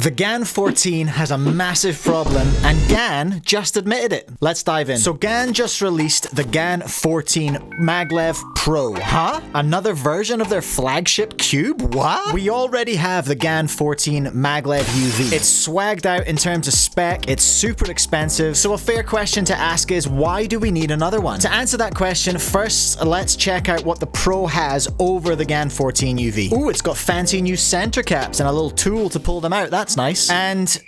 The GAN 14 has a massive problem, and GAN just admitted it. Let's dive in. So GAN just released the GAN 14 Maglev Pro. Huh? Another version of their flagship cube? What? We already have the GAN 14 Maglev UV. It's swagged out in terms of spec, it's super expensive, so a fair question to ask is, why do we need another one? To answer that question, first let's check out what the Pro has over the GAN 14 UV. Ooh, it's got fancy new center caps and a little tool to pull them out. That's nice. And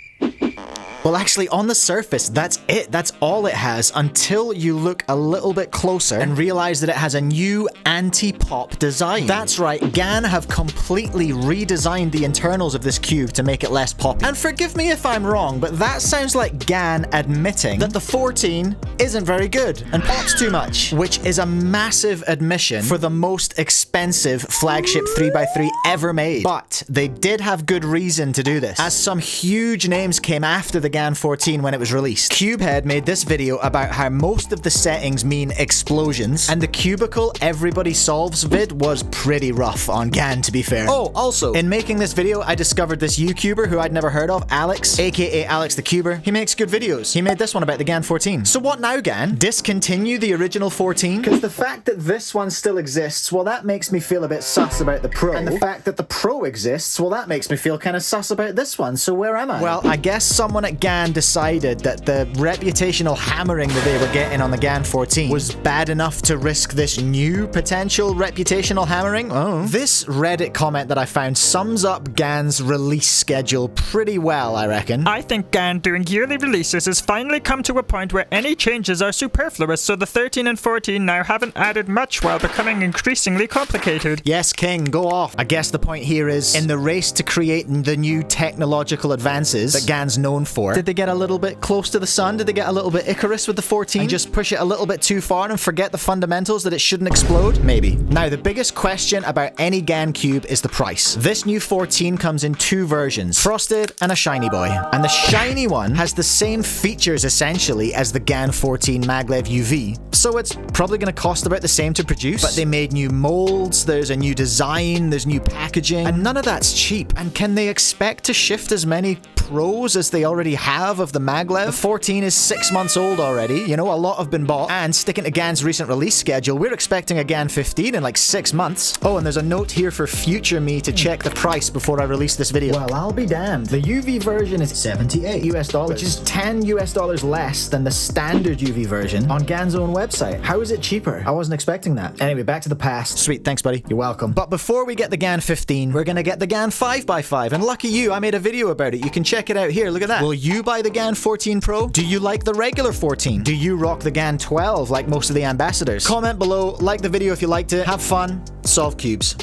well, actually, on the surface, that's it. That's all it has until you look a little bit closer and realize that it has a new anti-pop design. That's right, GAN have completely redesigned the internals of this cube to make it less poppy. And forgive me if I'm wrong, but that sounds like GAN admitting that the 14 isn't very good and pops too much, which is a massive admission for the most expensive flagship 3x3 ever made. But they did have good reason to do this, as some huge names came after the GAN 14 when it was released. Cubehead made this video about how most of the settings mean explosions, and the cubicle everybody solves vid was pretty rough on GAN, to be fair. Oh, also, in making this video, I discovered this YouTuber who I'd never heard of, Alex, aka Alex the Cuber. He makes good videos. He made this one about the GAN 14. So what now, GAN? Discontinue the original 14? Because the fact that this one still exists, well, that makes me feel a bit sus about the Pro. And the fact that the Pro exists, well, that makes me feel kind of sus about this one. So where am I? Well, I guess someone at GAN decided that the reputational hammering that they were getting on the GAN 14 was bad enough to risk this new potential reputational hammering. Oh. This Reddit comment that I found sums up GAN's release schedule pretty well, I reckon. I think GAN doing yearly releases has finally come to a point where any changes are superfluous, so the 13 and 14 now haven't added much while becoming increasingly complicated. Yes, King, go off. I guess the point here is, in the race to create the new technological advances that GAN's known for, did they get a little bit close to the sun? Did they get a little bit Icarus with the 14 and just push it a little bit too far and forget the fundamentals that it shouldn't explode? Maybe. Now, the biggest question about any GAN cube is the price. This new 14 comes in two versions, frosted and a shiny boy. And the shiny one has the same features essentially as the GAN 14 Maglev UV, so it's probably going to cost about the same to produce. But they made new molds, there's a new design, there's new packaging, and none of that's cheap. And can they expect to shift as many Pros as they already have of the Maglev? The 14 is 6 months old already, you know, a lot have been bought, and sticking to GAN's recent release schedule, we're expecting a GAN 15 in like 6 months. Oh, and there's a note here for future me to check the price before I release this video. Well, I'll be damned. The UV version is $78 US, which is $10 US less than the standard UV version on GAN's own website. How is it cheaper? I wasn't expecting that. Anyway, back to the past. Sweet, thanks buddy. You're welcome. But before we get the GAN 15, we're gonna get the GAN 5x5, and lucky you, I made a video about it. You can check it out here. Look at that. Will you buy the GAN 14 Pro? Do you like the regular 14? Do you rock the GAN 12 like most of the ambassadors? Comment below, like the video if you liked it, have fun, solve cubes.